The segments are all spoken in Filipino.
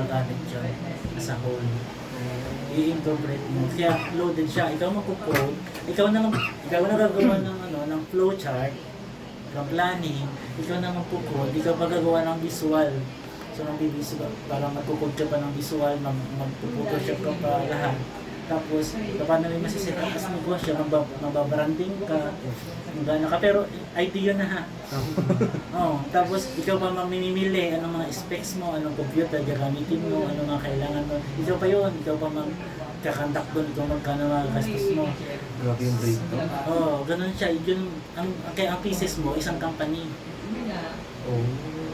magagamit siya as a whole. I-incorporate mo. Kaya loaded siya. Ikaw magpo-code, ikaw na gagawa ng ng flowchart, ng planning, ikaw na magpo-code, ikaw magagawa ng visual. So nang bibisual, parang magpo-code ka pa ng visual, magpo-photoshop ka pa lahat. Tapos, paano may masiset up as mo siya, mababranding ka, magana ka, pero IT yun na ha. Tapos, ikaw pa mamimili, anong mga specs mo, anong computer gagamitin mo, anong mga kailangan mo. Ikaw pa yun, ikaw pa magkakandak doon, ikaw magkano mga gastos mo. Grabe yung breakdown. Ganun siya. Yun, kaya ang pieces mo, isang company.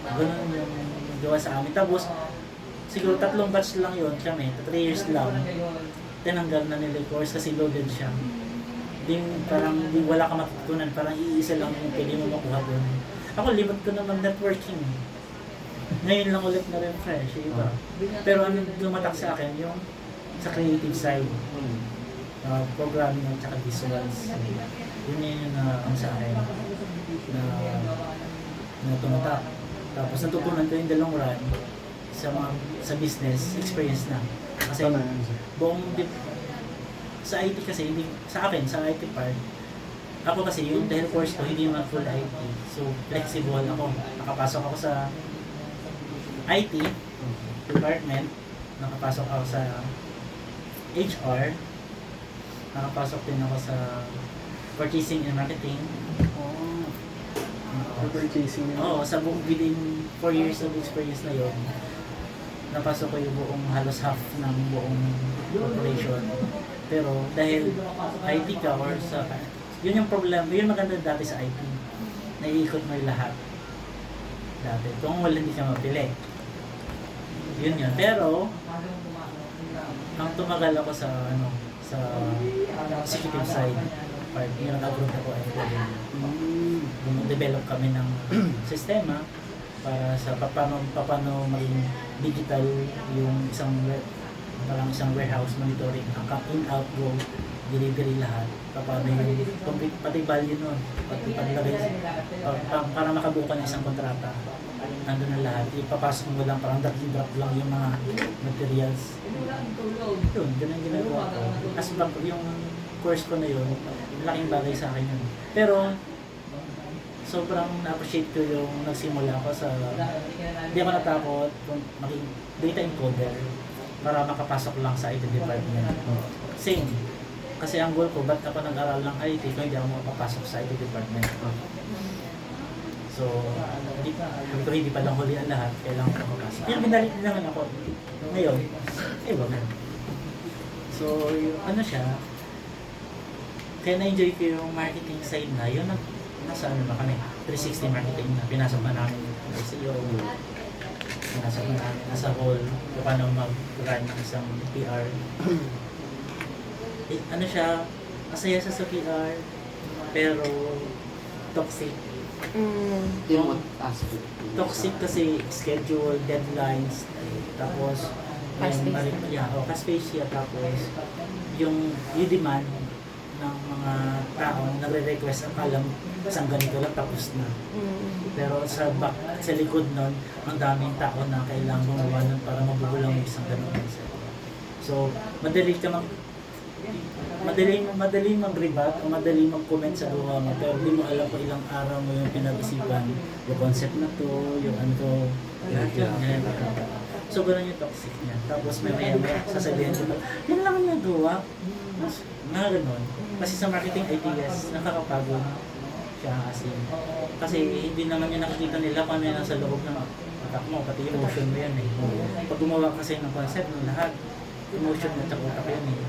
Ganun yung gawa sa amin. Tapos, siguro 3 batch lang yun kami, 3 years lang. Tinanggal na nila yung course kasi loaded siya. Parang wala ka matutunan, parang iisa lang yung pwede mo makuha doon. Ako, limot ko naman networking. Ngayon lang ulit na rin fresh, iba. Pero ano lumatak sa akin, yung sa creative side. Programming at saka visuals. Yun yung ang sa akin na tumatak. Tapos natutunan ko yung the long run sa business experience na. Kasi sa IT kasi, hindi, sa akin, sa IT part, ako kasi yung dahil course ko, hindi naman full IT. So, flexible ako. Nakapasok ako sa IT department, nakapasok ako sa HR, nakapasok din ako sa purchasing and marketing. Purchasing. Sa within 4 years of experience na yun, napasok ko yung buong halos half ng buong corporation. Pero dahil IT ka or yun yung problema, yun maganda dati sa IT. Naiikot mo yung lahat. Dati. Kung wala hindi ka mapili. Yun. Pero, ang tumagal ako sa executive side, part, yung nag-abroad ako ay develop kami ng sistema para sa paano maging digital yung isang warehouse monitoring, ang in, out, go, delivery lahat. Paano yung complete, pati value nun, pati paglagay para makabuo ka ng isang kontrata. Nandun na lahat, ipapasok mo lang, parang drop lang yung mga materials. Yun ang ginagawa ko. As yung course ko na yun, malaking bagay sa akin yun. Pero, sobrang na-appreciate ko yung nagsimula ako sa, hindi ako natakot kung maging data encoder para makapasok lang sa IT department. Same. Kasi ang goal ko, ba't ako nag-aral ng IT kung hindi ako makapasok sa IT department? So, hindi pa lang huli ang lahat, kailangan ko makapasok. Yung binalit naman ako ngayon, ewan na. So, ano siya, kaya na-enjoy ko yung marketing side na, yun nasa ano ba kami, 360 marketing na, pinasok na namin yung SEO, pinasok na namin nasa whole, kung paano mag-run ng isang PR. Ano siya, masaya siya sa PR, pero toxic. Yung aspect. Toxic kasi schedule, deadlines, tapos fast-paced siya, tapos yung demand ng mga tao nagre-request ang alam isang ganito lang tapos na. Pero sa likod nun, ang daming tao na kailangan gumawa nun para mabuo lang yung isang ganito. So, madali mag-rebut o madali mag-comment sa gawa mo, pero hindi mo alam kung ilang araw mo yung pinag-isipan, yung concept na to, yung ano to, yan. So, gano'n yung toxic niya. Tapos may sasabihin ko, yan lang ang nagawa. Mga gano'n. Kasi sa marketing ideas, nakakapagod siya kasi hindi naman yung nakikita nila kung ano yung nasa loob ng utak mo, pati emotion mo yan eh. Pag gumawa kasi ng concept ng lahat, emotion mo at utak yan eh.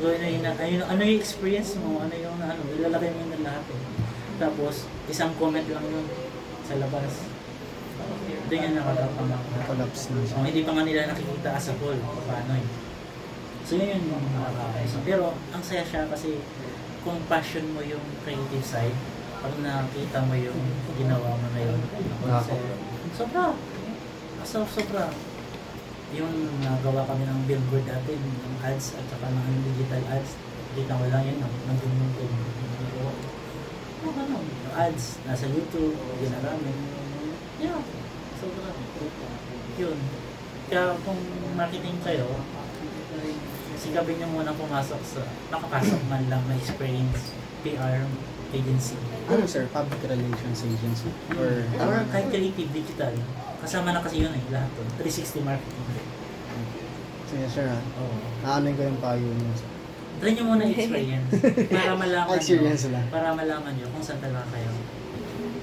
So, ano yung experience mo, ilalagay mo yun lahat eh. Tapos, isang comment lang yun sa labas. Doon yan Collapse na siya. hindi pa nga nila nakikita as a whole, paano eh. So, yun yung nakakayos. Pero, ang saya siya kasi kung passion mo yung creative side, pag nakita mo yung ginawa mo na yun, sobra. Yung nagawa kami ng billboard dati, ng ads at saka ng digital ads, kita mo lang yun, nag-YouTube. Ads, nasa YouTube, ginagamit. Yeah, sobra. Yun. kung marketing kayo, sigapin nyo muna pumasok sa, makapasok man lang na experience, PR agency. Ano sir, public relations agency? Or Kahit creative, digital. Kasama na kasi yun lahat to. 360 marketing. sige sir ha, Oo. naanin ko yung payo niyo. Try nyo muna experience para malaman Experience nyo, lang. para malaman nyo kung saan talaga kayo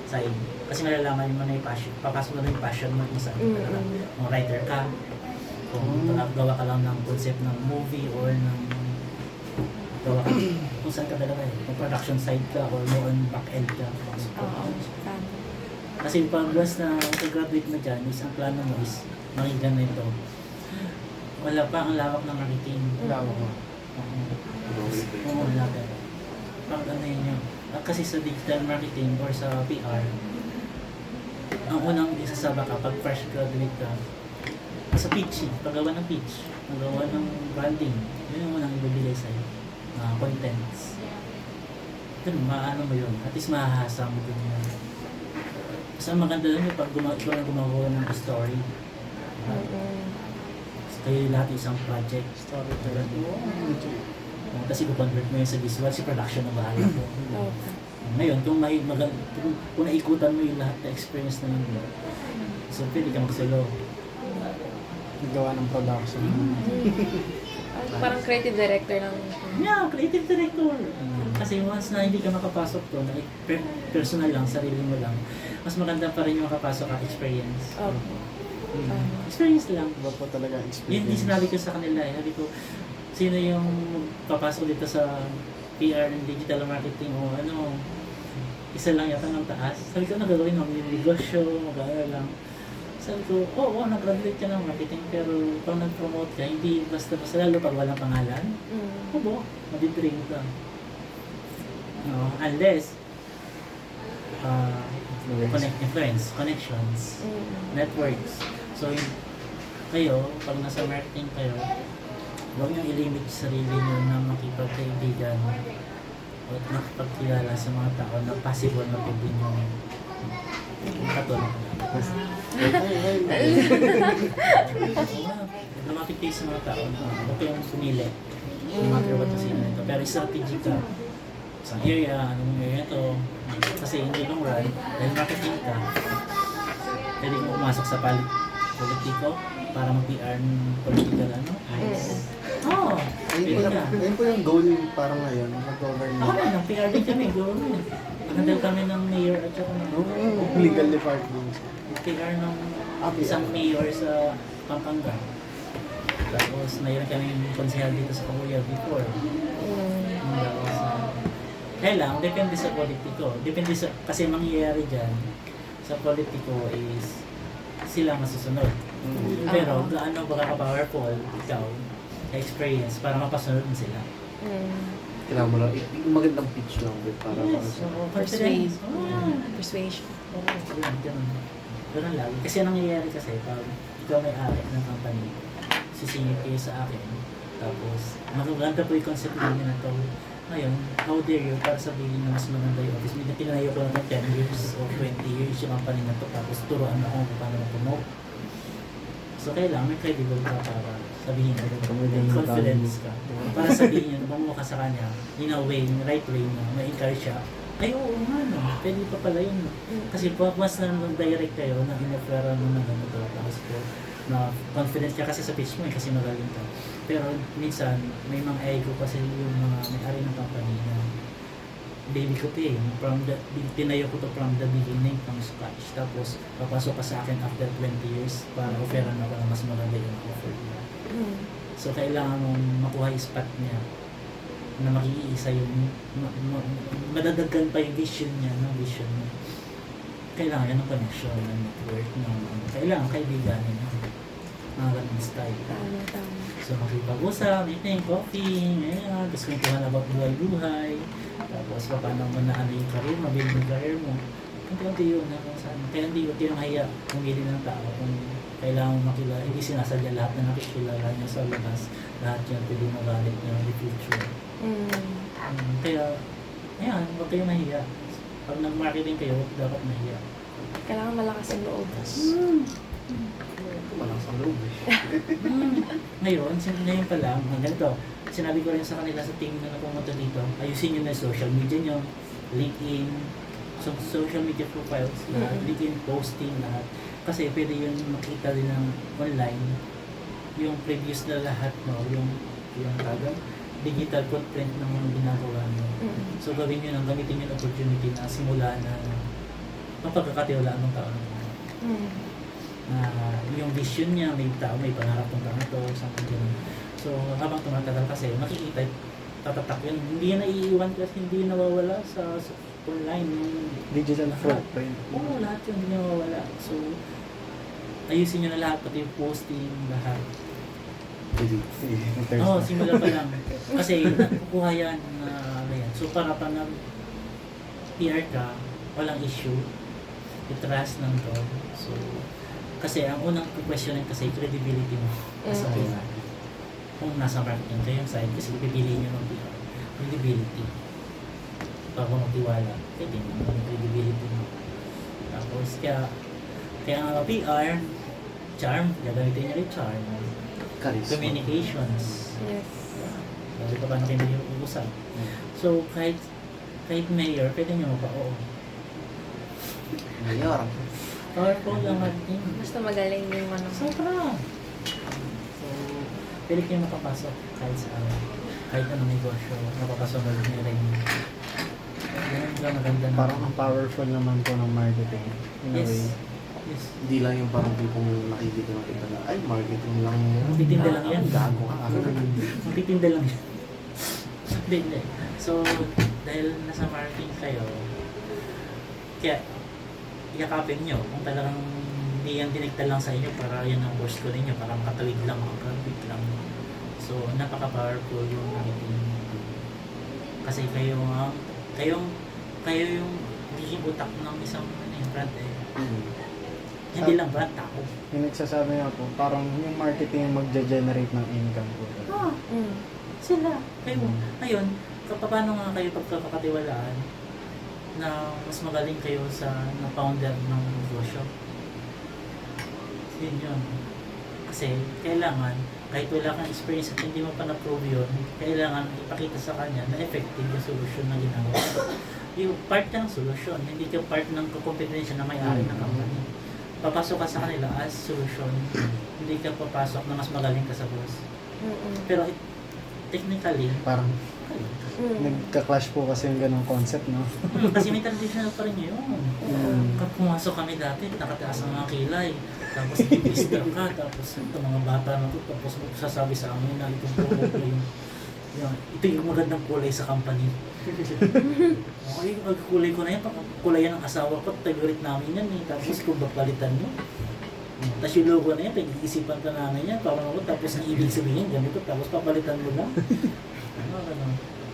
side. Kasi malalaman mo na yung passion, papasok mo na yung passion mo kung saan talaga. Kung writer ka, kung gawa ka lang ng concept ng movie or ng gawa ka kung saan ka talaga kung production side ka or more on back end ka. Oo, tama. Kasi pag once na graduate mo dyan, is ang plano mo is maging ganito. Wala pa ang lawak ng marketing. Wala ko. Oo, wala ka. Pag ano yun yun. Kasi sa digital marketing or sa PR, ang unang isasaba ka pag fresh graduate ka, sa pitch, paggawa ng pitch, paggawa ng branding, yun yung unang ibibigay sa'yo. Contents. Yun, maano mo yun. At least mahahasa mo din yun. Basta maganda lang yung pag gumagawa ng story. Kayo lahat isang project. Storytelling. Kasi i-convert mo yun sa visual, si production na bahala po. Okay. Ngayon, kung kung naikutan mo yung lahat na experience na nyo, so pwede ka mag-solo. Nagawa ng production. Parang creative director ng... Yeah, creative director. Kasi once na hindi ka makapasok to, na personal lang, sarili mo lang, mas maganda pa rin yung makapasok ka experience. Okay. Experience lang. Iba po talaga Yun experience. din sinabi ko sa kanila eh. Sabi ko, sino yung papasok dito sa PR and digital marketing o ano, isa lang yata ng taas. Sabi ko, ano gagawin mo? Negosyo, mag-aaral lang. Sabi ko, oo, nag-graduate ka ng marketing pero pag nag-promote ka, hindi basta-basta lalo pag walang pangalan. Oo, madidrain ka. No, unless, influence, connections, networks. So, kayo, pag nasa marketing kayo, huwag niyong ilimit sa sarili niyo na makipagkaibigan at makipagkilala sa mga tao na possible na pwede niyo katulad. Lumapit kayo sa mga tao na huwag kayong pumili. No matter what na sino ito. Pero strategy ka. Isang area, anong area ito. Kasi in the long run, dahil marketing ka, pwede kong pumasok sa politiko para mag-PR ng political ano. Oo. Ayun po yung goal parang ngayon, mag-government. Ako rin, ng PR din kami, government. Handle kami ng mayor at saka ng Legal department. PR ng isang mayor sa Pampanga. Tapos mayroon kami konsehal dito sa Kamuya before. Tapos, kaya lang, depende sa politiko. Depende sa, kasi mangyayari dyan, sa politiko is sila masusunod. Pero gaano ba ka-powerful ikaw, experience, para mapasunod mo sila. Kailangan mo lang, yung magandang pitch lang para Yes, so confidence. Persuasion. Ganun. Ganun lagi. Kasi ang nangyayari kasi, pag ikaw may-ari ng company, sisingit kayo sa akin, tapos magaganda po yung concept namin na ito. Ngayon, how dare you para sabihin na mas maganda yung office. May tinayo ko lang ng 10 years o 20 years yung company na to, tapos turuan ako kung paano mag-promote. So kailangan may credible ka para sabihin ka, may confidence ka. Para sabihin niya, bumuha ka sa kanya, in a way, in the right way na ma-encourage siya. Ay, oo nga no, pwede pa pala yun. Kasi mas na direct kayo na in-offera mo na gano'n to, tapos po, na confidence ka kasi sa pitch mo kasi magaling ka. Pero minsan, may mga ego kasi yung mga may-ari ng company na baby ko to eh. Tinayo ko to from the beginning, from scratch. Tapos, papasok ka sa akin after 20 years para offeran ako na mas maganda yung offer niya. So, kailangan mong makuha yung spot niya na mag-iisa yung madadaggan pa yung vision niya, no? Vision niya. Kailangan yan ng connection, ng network, ng kailangan kaibiganin niya. Mga ganun style. Tama. So, makipag-usap, meeting, coffee, ngayon, tapos kwentuhan about buhay-buhay, tapos paano mo na ano yung career mo, build yung career mo. Kunti-kunti yun na kung saan. Kaya hindi yung haya pumili ng tao kung kailangan mo makilala. Hindi sinasadya lahat na nakikilala niya sa labas. Lahat yan pwede magalit niya in the future. Kaya, ayan, huwag kayo mahiya. Pag nag-marketing kayo, dapat mahiya. Kailangan malakas ang loob. malakas ang loob eh. Ngayon pa lang, ganito, sinabi ko rin sa kanila sa team na pumunta dito, ayusin nyo na yung social media nyo, LinkedIn, social media profiles, lahat, LinkedIn posting, lahat. Kasi pwede yun makita din ng online, yung previous na lahat mo, yung tagang digital footprint ng mga ginagawa mo. So gawin nyo nang gamitin yung opportunity na simula na mapagkakatiwalaan ng tao na yung vision niya, may tao, may pangarap ng tao na to, something ganun. So habang tumatagal kasi, makikita, tatatak yun. Hindi yan naiiwan kasi hindi nawawala sa online. Yung Digital lahat. footprint. Oo, lahat yun hindi nawawala. So ayusin nyo na lahat, pati yung posting, lahat. Oo, simula pa lang. Kasi nakukuha yan na yan. So para pa na PR ka, walang issue. I-trust ng to. So, kasi ang unang questionin kasi credibility mo. As a PR. Kung nasa marketing kayong side, kasi ipipiliin nyo ng PR. Credibility. Para magtiwala. Pwede mo yung credibility mo. Tapos, kaya ang PR, charm, gagamitin nyo rin charm. Charisma. Communications. Yes. Lalo pa paano kayo mag-uusap. So, kahit mayor, pwede nyo mapa-oo. Mayor. Powerful ang marketing. Basta magaling yung ano. Sobra. So, pwede kayo makapasok kahit sa kahit anong negosyo, makapasok na rin. Ganun lang maganda na. Parang ang powerful naman po ng marketing. In a way. Yes. Hindi lang yung parang tipong nakikita ng iba na, ay, marketing lang yan. Magtitinda lang yan. Gago ka. Magtitinda lang yan. Hindi. So, dahil nasa marketing kayo, kaya yakapin nyo kung talagang hindi yan dinigtal lang sa inyo para yan ang course ko ninyo, para makatawid lang, makakabit lang. So, napaka-powerful yung marketing. Kasi kayo yung magiging utak ng isang brand eh. Hindi lang brand, tao. Yung nagsasabi nga po, parang yung marketing yung magja-generate ng income po. Sila. Kayo. Ngayon, paano nga kayo pagkakatiwalaan na mas magaling kayo sa founder ng negosyo? Yun. Kasi kailangan, kahit wala kang experience at hindi mo pa na-prove yun, kailangan ipakita sa kanya na effective yung solution na ginagawa. Yung part ka ng solution, hindi ka part ng kompetensya na may-ari ng company. Papasok ka sa kanila as solution, hindi ka papasok na mas magaling ka sa boss. Pero technically, Parang nagka-clash po kasi yung ganong concept, no? kasi may traditional pa rin yun. Kapag pumasok kami dati, nakataas ang mga kilay. Tapos ipistra ka, tapos ito mga bata na ito, tapos sasabi sa amin na itong kulay. Ito yung magandang kulay sa company. Okay, ang kulay ko na yan, kulay yan ng asawa ko, tagurit namin yan eh. Tapos kung bapalitan mo, tapos yung logo na yan, pag-iisipan ka namin yan, parang ako, tapos ang ibig sabihin, ganito, tapos papalitan mo lang.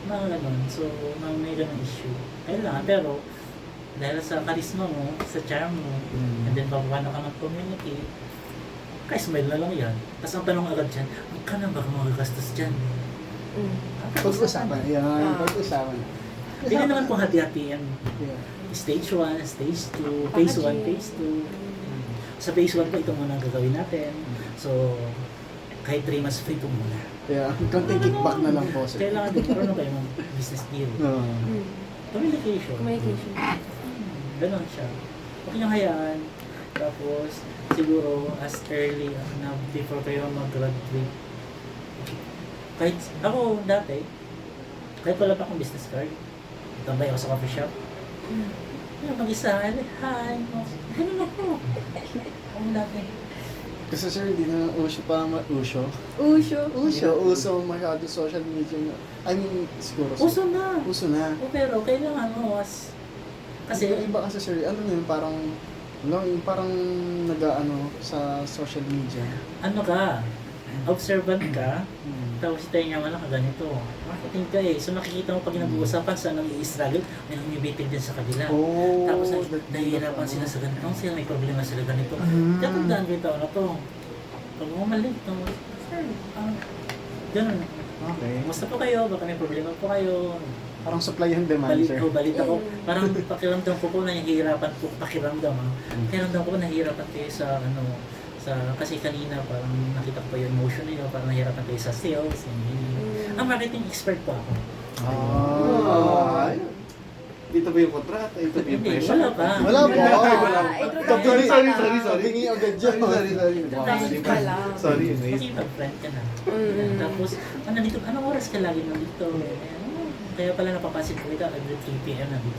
Mga ganun. So, may ganun issue. Kailangan, pero, dahil sa charisma mo, sa charm mo, and then paano ka mag-communicate, smile na lang yan. Tapos ang tanong agad dyan, magkano ba magagastos dyan? Pag-usapan. Yan, pag-usapan. Hindi ka naman pong hati-hatiin. Yeah. Stage 1, stage 2, phase 1, phase 2. Sa phase 1 po, ito muna ang gagawin natin. So, kahit 3 months free po muna. Yeah, konting kickback na lang po. Sir. Kailangan din karoon kayo ng business deal. Communication. Ganon siya. Huwag niyong hayaan. Tapos, siguro, as early na before kayo mag-graduate. Kahit, ako dati, kahit wala pa akong business card, tambay ako sa coffee shop. Mag-isa, hi, ganun ako. Ako dati. Kasi sir, hindi na uso. Uso masyado social media na. I mean, siguro. Uso na. Uso na. Pero kailangan mo kasi Kasi iba kasi sir, ano yun, parang nag-ano sa social media. ano ka, observant ka, tapos tayo nga wala ka ganito. Marketing ka eh. So nakikita mo pag nag-uusapan sa nang i-struggle, may nangyibitid din sa kabila. Oh, Tapos nahihirapan sila sa ganito. Sila may problema sila ganito. Tatandaan ko yung tao na to. Pag umalik, sir, ganun. Okay. Kumusta po kayo? Baka may problema po kayo. Parang supply and demand, sir. Balita ko. Parang pakiramdam ko po nahihirapan po. Pakiramdam ko nahihirapan kayo sa Kasi kanina parang nakita ko pa yung emotion niyo, parang nahirapan kayo sa sales. Ang marketing expert po ako. Ayun. Dito ba yung kontrata? Ito ba yung Hindi, presyo? wala pa. Wala pa. Wala pa. Wala pa. Introduction Sorry. Tabingi agad dyan. Sorry. Introduction pa lang. Sorry. Makipag-friend ka na. Mm. Tapos, nandito, anong oras ka lagi nandito? Kaya pala napapansin ko ikaw, every 3 p.m. nandito.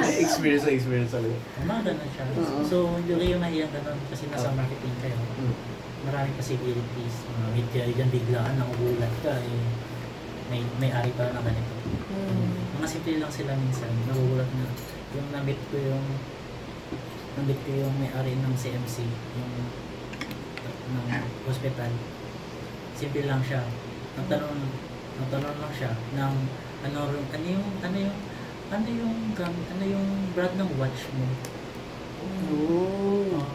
Ay, experience talaga. Mga ganun siya. Oo. So, hindi kayo mahiyang ganun kasi nasa marketing kayo. Maraming possibilities. Meet kayo dyan biglaan, nakugulat ka eh. May ari pa na ganito. Mga simple lang sila minsan. Nagugulat na. Yung na-meet ko yung may-ari ng CMC, yung ng hospital. Simple lang siya. Nagtanong lang siya ng ano yung brand ng watch mo.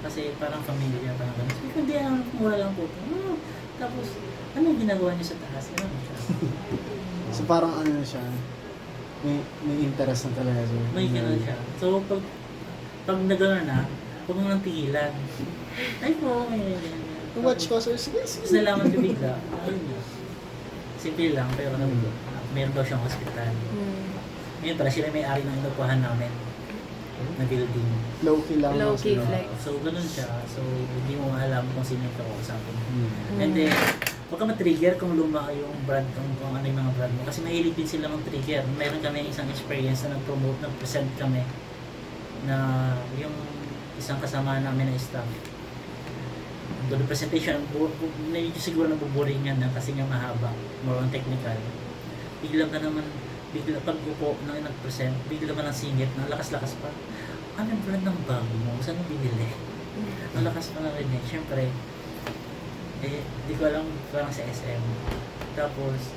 Kasi parang familiar, parang gano'n. Sabi ko, hindi, mura lang po. Tapos, ano yung ginagawa niyo sa taas? Gano'n siya. So parang ano na siya, may interest na talaga siya. May gano'n siya. So, pag nagano'n na, huwag mo nang tigilan. Ay po, may Watch ko, sir. Sige. Tapos nalaman ko bigla, ayun na. Simple lang, pero meron daw siyang hospital. Ngayon pala, sila may-ari ng inupuhan namin na building. Low-key lang. Low-key. So, flex. so, ganun siya. So, hindi mo alam kung sino yung kakausapin. And then, huwag ka ma-trigger kung luma yung brand, kung ano yung mga brand mo. Kasi mahilig din sila mag-trigger. Meron kami isang experience na nag-promote, nag-present kami na yung isang kasama namin na staff. Doon yung presentation, medyo siguro nabuboring yan na kasi nga mahaba, more on technical. Bigla pag upo na nag-present, bigla man ang singit na lakas-lakas pa. Ano yung brand ng bag mo? Saan mo binili? Ang lakas pa na rin eh. Siyempre, di ko alam, parang sa SM. Tapos,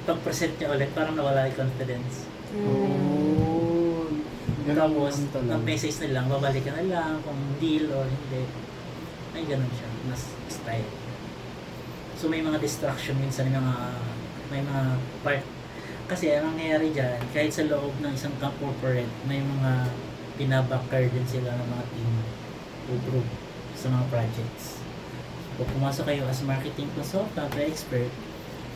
pag-present niya ulit, parang nawala yung confidence. Tapos, nag-message na lang, babalik ka na lang, kung deal or hindi. Ay, ganun siya, mas style. So, may mga distraction minsan, may mga part. Kasi, ang nangyayari dyan, kahit sa loob ng isang corporate, may mga pinabacker din sila ng mga team o group sa mga projects. Kung pumasok kayo as marketing consultant or expert,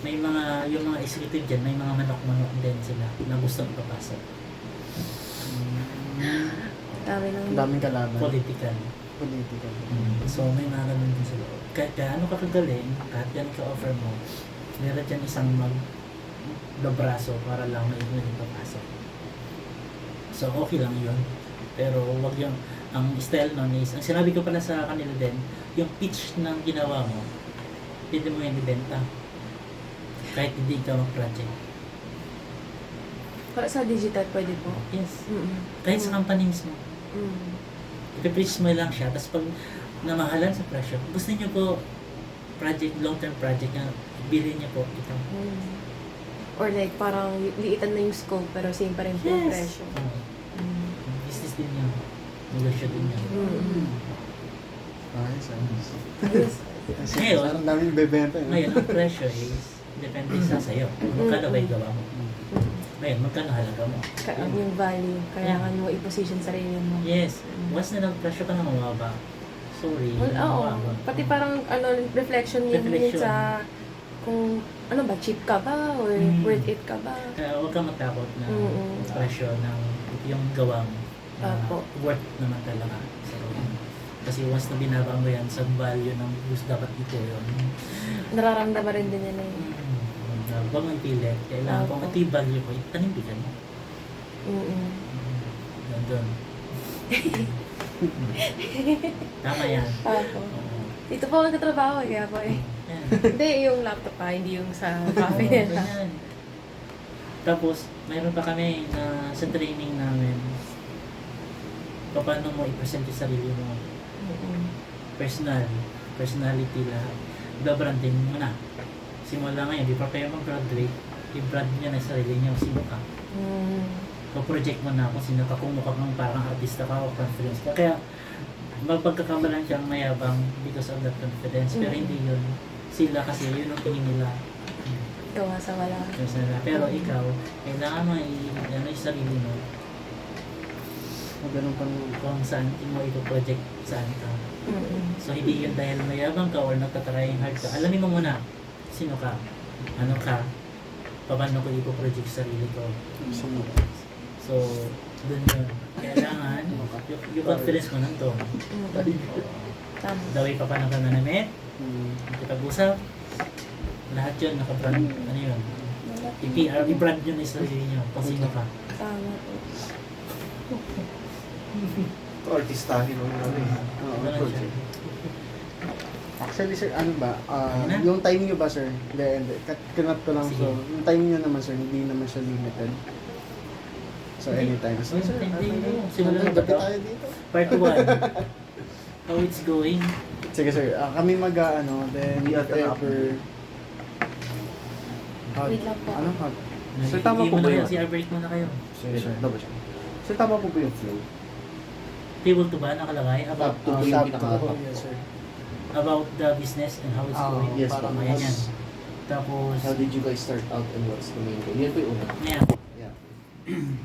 may mga, yung mga executive dyan, may mga manok-manok din sila na gustong papasok. Daming kalaban. Political. So, may mga ganun din sila. Kahit gaano ka kagaling, kahit yan ka-offer mo, meron dyan isang magdabraso para lang may papasok. So, okay lang yun. Pero, wag yung, ang style nun is, ang sinabi ko pala sa kanila din, yung pitch ng ginawa mo, pwede mo yan ibenta. Kahit hindi ka mag-project. Para sa digital, pwede po. Yes. Kahit sa company mismo. Ipipreach mo lang siya, tapos pag namahalan sa presyo, gusto niyo po project, long-term project na bilhin niyo po ito. Or like, parang liitan na yung scope, pero same pa rin po yung presyo. Business din yan. Negosyo din yan. Ayos. Ngayon, Parang daming bebenta. Ngayon, ang presyo is depende sa sa'yo. Magkano ba yung gawa mo? Ngayon, magkano halaga mo? Yung value, kailangan mo i-position sarili mo. Yes. Once na nag-presyo ka na mababa, sorry, Well, oo. mababa. Pati parang reflection yun sa kung ano ba, cheap ka ba or worth it ka ba? Kaya huwag kang matakot na presyo ng yung gawa mo. Opo. Worth naman talaga. So, kasi once na binaba mo yan sa value ng gusto dapat ito yun. Nararamdaman rin din yan eh. Huwag mong pilit. Kailangan kung ito yung value ko, tanindigan mo. Doon. Tama yan. Opo. Oo. Dito po ako nagtatrabaho kaya po eh. Yan. Hindi, yung laptop pa, hindi yung sa Oo, cafe. ganyan. Tapos, mayroon pa kami na sa training namin, paano mo i-present yung sarili mo. Personality lahat. Iba-branding mo na. Simula ngayon, di pa kayo mag-graduate, i-brand niya na sarili niyo, sino ka. Pa-project mo na kung sino ka, kung mukha kang parang artista ka o confidence ka. Kaya, magpagkakamalan siyang mayabang because of that confidence, pero hindi yun. Sila kasi yun ang tingin nila. Gawa sa wala. Pero ikaw, kailangan mo yung sarili mo Ganun pang kung saan mo ito project, saan ka. So hindi yun dahil mayabang ka or nagtatrying hard ka. Alamin mo muna, sino ka? Ano ka? Paano ko ipoproject sa sarili ko? So, dun yun. Kailangan, yung confidence mo nandun. Tama. The way paano ka nanamit, nakipag-usap, lahat yun, naka-brand, ano yun? I-PR, i-brand yun yung sarili nyo, kung sino ka. Tama po. Ito, artistahin mo ano eh. Ganun siya. Actually, sir, ano ba? Ayun na. Yung time nyo ba, sir? Hindi. Kinap ko lang. Sige. So, yung time nyo naman, sir, hindi naman siya limited. So, anytime. So, sir, Simulan na ba gabi to? tayo dito. Part 1. How it's going. Sige, sir. Kami mag-ano, then Hindi if ata na ever... Wait lang po. Ano? So, tama po ba yun? CR break muna kayo. Sige, sir. Double check. So, tama po ba yung flow? Table to ba nakalagay? About, Top to yung pinaka-top. Yes, sir. about the business and how it's going. yes, parang po. Ayan mas- yan. Tapos, How did you guys start out and what's the main goal? Yan po yung una. ayan. Yeah.